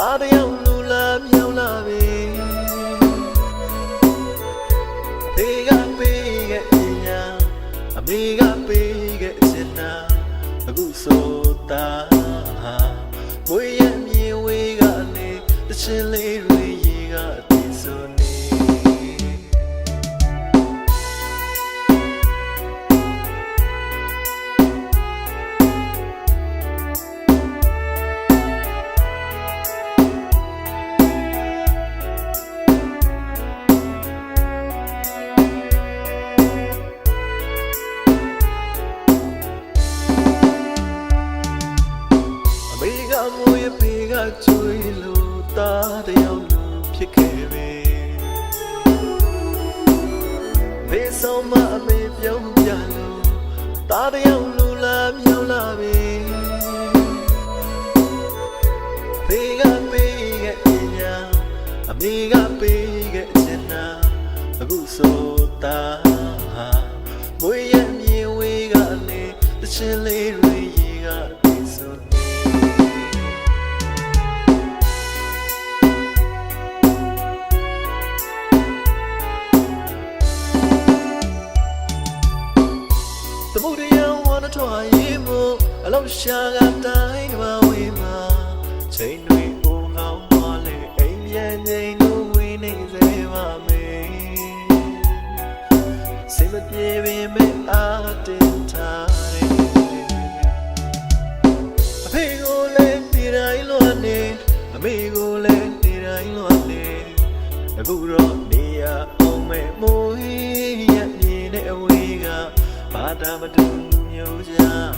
သားတယောက်လူလာမြောက်လာပြီဖေကပေးခဲ့ပညာအမေကပေးခဲ့စင်နာအခုဆိုတာဘွေရမြေဝေးကနေတချင်လေးတွေရေကတည်ဆိုနေမွေးပေကကျွေးလို့သားတယောက်လူဖြစ်ခဲ့ပြီဘေးဆုံးမအမေပြုံးပြလို့သားတယောက်လူလာမြောက်လာပြီဖေကပေးခဲ့ပညာအမေကပေးခဲ့စင်နာအခုဆိုတာမွေးရမြေဝေးကနေတချင်လေးတွေရေကတည်ဆိုသမုဒ္ဒရာဝါနထွားရေမို့အလောက်ရှာကတိုင်းမဝေးမှာချိန်တွေဦးငောင်းသွားလေအိမ်ပြန်ချိန်တို့ဝေးနေစေပါမယ်စိတ်မပြေပင်မဲ့အားတင်ထားတယ်အဖေကိုလည်းနေတိုင်းလွတ်နေအမေကိုလည်းနေတိုင်းလွတ်နေအခုတော့နေရအောင်မဲ့မိုးရမြင်တဲ့အဝေးကဘာသာမတူမျိုးကြ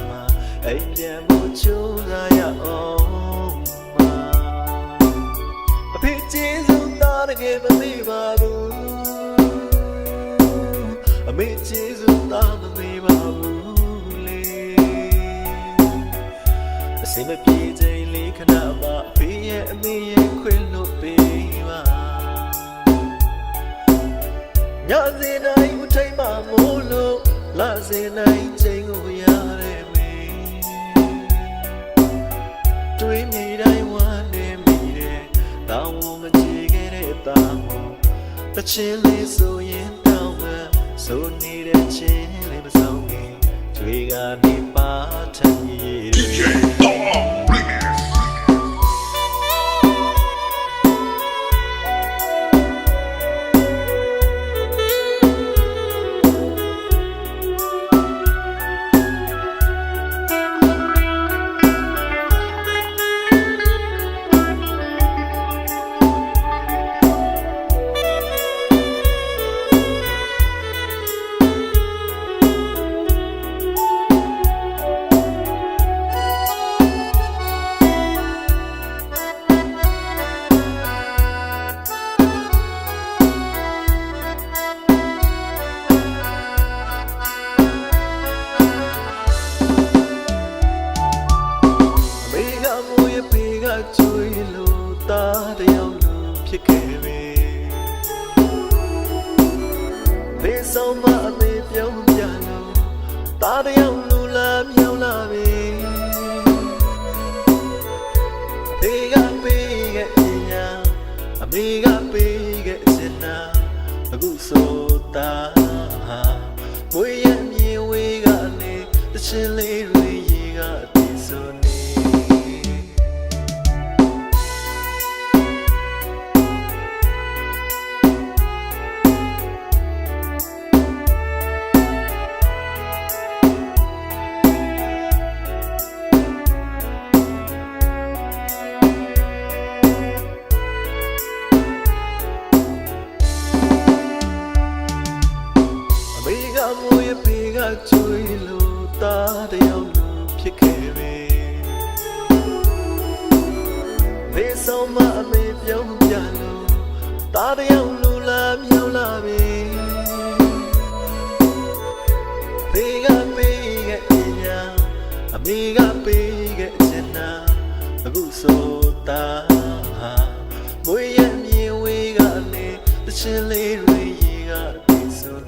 မှာအိမ်ပြန်ဖို့ချိုးစားရအောင်မှာအဖေကျေးဇူးသားတကယ်မမေ့ပါဘူးအမေကျေးဇူးသားမမေ့ပါဘူးလေအစင်မပြေချိန်လေးခဏမှအဖေရဲ့အမေရဲ့ခွင့်လို့ပေးပါညစီတိုင်းဦးထိန်မှမို့လို့လာစေနိုင်ချိန်ကိုရတဲ့မေတွေးမိတိုင်းဝမ်းနေမိတဲ့တောင်းဝမကြည့်ခဲ့တဲ့တောင်းတချင်းလေးဆိုရင်တောင်းမှဆိုနေတဲ့ချင်းလေးမဆောင်ခင်တွေးကနေပါထန်ရည် DJကျွေးလို့သားတယောက်လူဖြစ်ခဲ့ပြီဘေးဆုံးမအမေပြုံးပြလို့သားတယောက်လူလာမြောက်လာပြီဖေကပေးခဲ့ပညာအမေကပေးခဲ့စင်နာအခုဆိုတာမွေးရမြေဝေးကနေတချင်လေးတွေရေကတည်ဆိုနေမွေးပေကကျွေးလို့သားတယောက်လူဖြစ်ခဲ့ပြီဘေးဆုံးမအမေပြုံးပြလို့သားတယောက်လူလာမြောက်လာပြီဖေကပေးခဲ့ပညာအမေကပေးခဲ့စင်နာအခုဆိုတာမွေးရမြေဝေးကနေတချင်လေးတွေရေကတည်ဆို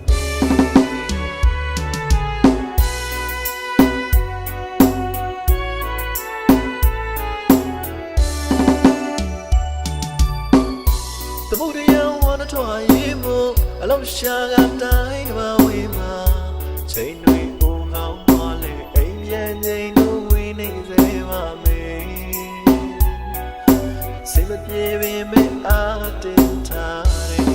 လောက်ရှာကတိုင်းမဝေးမှာချိန်တွေပုံကောင်းသွားလေအိမ်ပြန်ချိန်တို့ဝေးနေစေပါမယ်စိတ်မပြေပင်မဲ့အားတင်ထားတယ်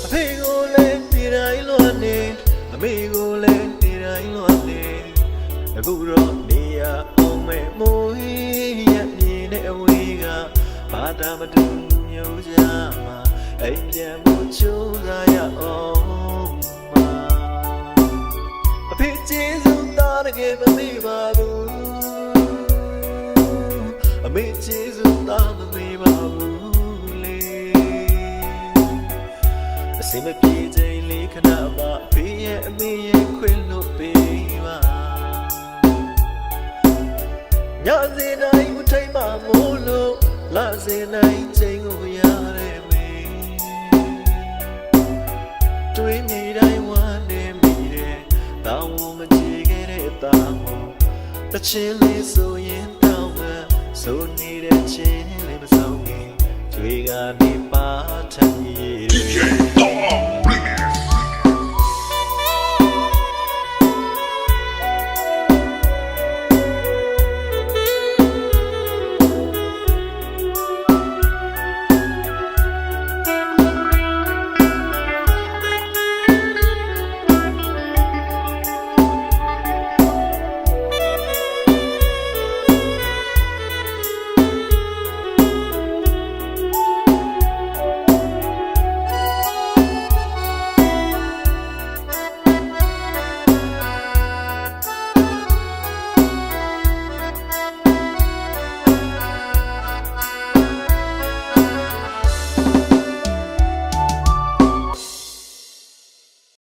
အဖေကိုလည်းဒီတိုင်းလွတ်နေအမေကိုလည်းဒီတိုင်းလွတ်နေအခုတော့နေရအောင်မဲ့မိုးရမြင်တဲ့အဝေးကဘာသာမတူမျိုးကြမှာအိမ်ပြန်ဖို့ချိုးစားရအောင်မှာအဖေကျေးဇူးသားတကယ်မမေ့ပါဘူးအမေကျေးဇူးသားမမေ့ပါဘူးလေအစင်မပြေချိန်လေးခဏမှအဖေရဲ့အမေရဲ့ခွင့်လို့ပေးပါညစီတိုင်းမထိတ်မှမို့လို့လာစီတိုင်းချိန်ကိုရတဲ့မေတွေးမိတိုင်းဝမ်းနေမိတယ်တောင်းဝမကြည့်ခဲ့တဲ့တောင်းတချင်းလေးဆိုရင်တောင်းမှဆိုနေတဲ့ချင်းလေးမဆုံးခင်တွေကနေပါထမ်းရည်